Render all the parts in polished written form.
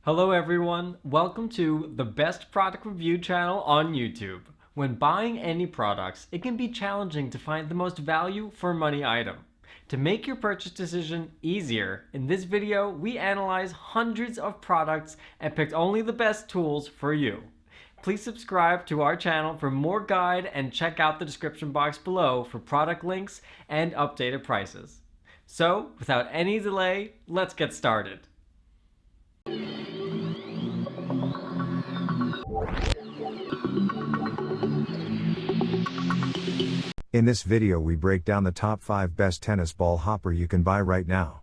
Hello everyone, welcome to the best product review channel on YouTube. When buying any products, it can be challenging to find the most value for money item. To make your purchase decision easier, in this video we analyze hundreds of products and picked only the best tools for you. Please subscribe to our channel for more guide and check out the description box below for product links and updated prices. So, without any delay, let's get started. In this video we break down the top 5 best tennis ball hopper you can buy right now.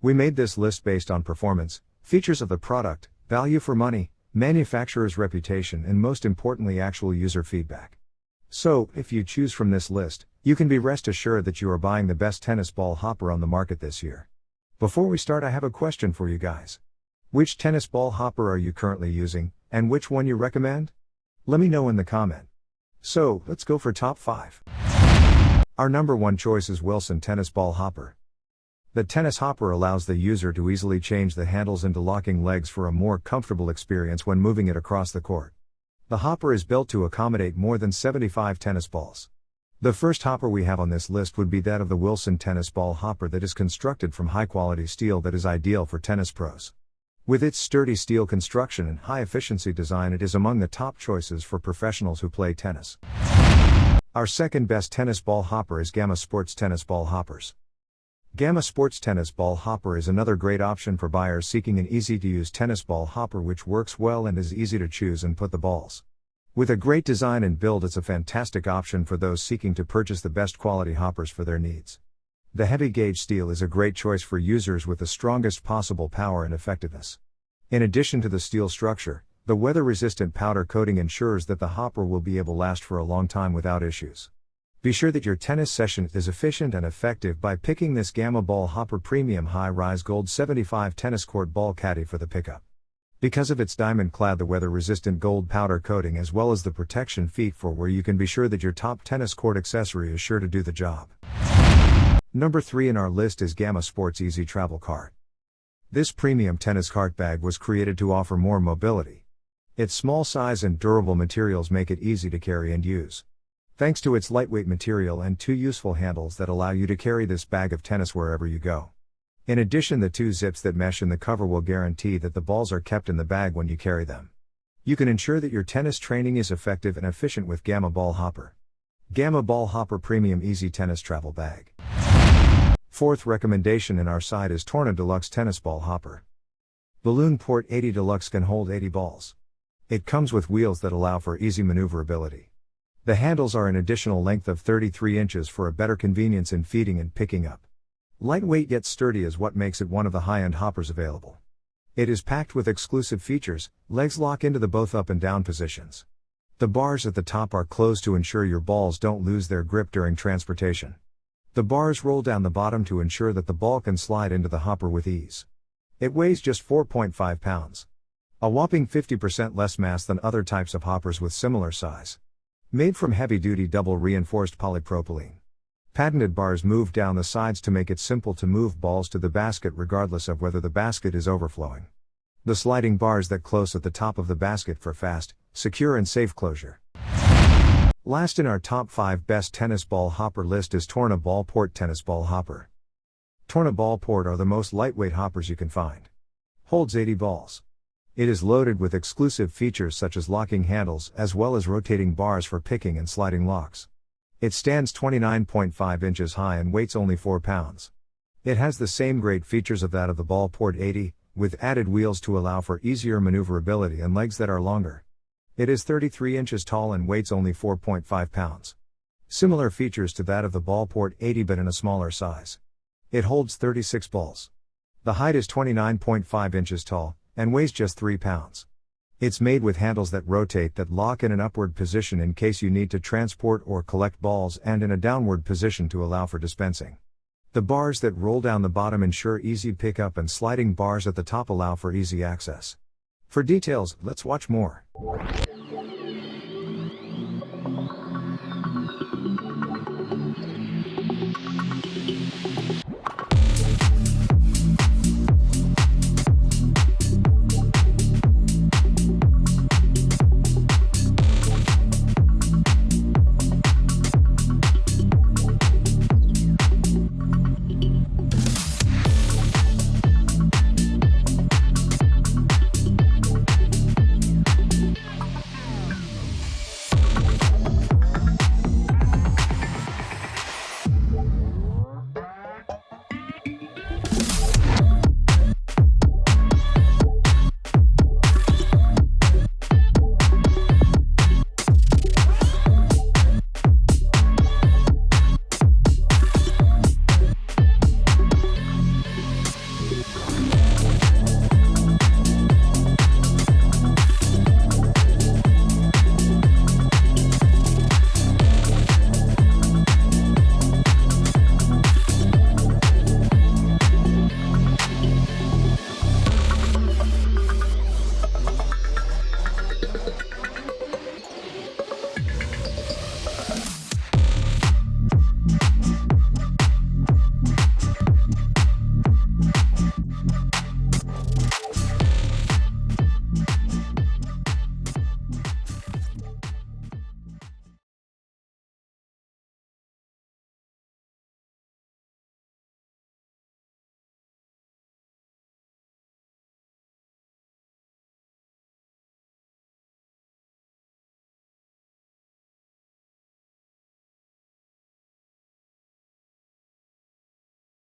We made this list based on performance, features of the product, value for money, manufacturer's reputation, and most importantly actual user feedback. So, if you choose from this list, you can be rest assured that you are buying the best tennis ball hopper on the market this year. Before we start, I have a question for you guys. Which tennis ball hopper are you currently using, and which one you recommend? Let me know in the comment. So, let's go for top 5. Our number 1 choice is Wilson Tennis Ball Hopper. The tennis hopper allows the user to easily change the handles into locking legs for a more comfortable experience when moving it across the court. The hopper is built to accommodate more than 75 tennis balls. The first hopper we have on this list would be that of the Wilson Tennis Ball Hopper that is constructed from high-quality steel that is ideal for tennis pros. With its sturdy steel construction and high-efficiency design, it is among the top choices for professionals who play tennis. Our second best tennis ball hopper is Gamma Sports Tennis Ball Hoppers. Gamma Sports Tennis Ball Hopper is another great option for buyers seeking an easy-to-use tennis ball hopper which works well and is easy to choose and put the balls. With a great design and build, it's a fantastic option for those seeking to purchase the best quality hoppers for their needs. The heavy gauge steel is a great choice for users with the strongest possible power and effectiveness. In addition to the steel structure, the weather-resistant powder coating ensures that the hopper will be able to last for a long time without issues. Be sure that your tennis session is efficient and effective by picking this Gamma Ball Hopper Premium High-Rise Gold 75 Tennis Court Ball Caddy for the pickup. Because of its diamond-clad the weather-resistant gold powder coating as well as the protection feet for where you can be sure that your top tennis court accessory is sure to do the job. Number 3 in our list is Gamma Sports Easy Travel Cart. This premium tennis cart bag was created to offer more mobility. Its small size and durable materials make it easy to carry and use. Thanks to its lightweight material and 2 useful handles that allow you to carry this bag of tennis wherever you go. In addition, the 2 zips that mesh in the cover will guarantee that the balls are kept in the bag when you carry them. You can ensure that your tennis training is effective and efficient with Gamma Ball Hopper. Gamma Ball Hopper Premium Easy Tennis Travel Bag. Fourth recommendation in our side is Tourna Deluxe Tennis Ball Hopper. Balloon Port 80 Deluxe can hold 80 balls. It comes with wheels that allow for easy maneuverability. The handles are an additional length of 33 inches for a better convenience in feeding and picking up. Lightweight yet sturdy is what makes it one of the high-end hoppers available. It is packed with exclusive features. Legs lock into the both up and down positions. The bars at the top are closed to ensure your balls don't lose their grip during transportation. The bars roll down the bottom to ensure that the ball can slide into the hopper with ease. It weighs just 4.5 pounds. A whopping 50% less mass than other types of hoppers with similar size. Made from heavy-duty double-reinforced polypropylene. Patented bars move down the sides to make it simple to move balls to the basket regardless of whether the basket is overflowing. The sliding bars that close at the top of the basket for fast, secure and safe closure. Last in our top 5 best tennis ball hopper list is Tourna Ball Port Tennis Ball Hopper. Tourna Ball Port are the most lightweight hoppers you can find. Holds 80 balls. It is loaded with exclusive features such as locking handles as well as rotating bars for picking and sliding locks. It stands 29.5 inches high and weighs only 4 pounds. It has the same great features of that of the Ball Port 80, with added wheels to allow for easier maneuverability and legs that are longer. It is 33 inches tall and weighs only 4.5 pounds. Similar features to that of the Ball Port 80 but in a smaller size. It holds 36 balls. The height is 29.5 inches tall, and weighs just 3 pounds. It's made with handles that rotate that lock in an upward position in case you need to transport or collect balls and in a downward position to allow for dispensing. The bars that roll down the bottom ensure easy pickup and sliding bars at the top allow for easy access. For details, let's watch more.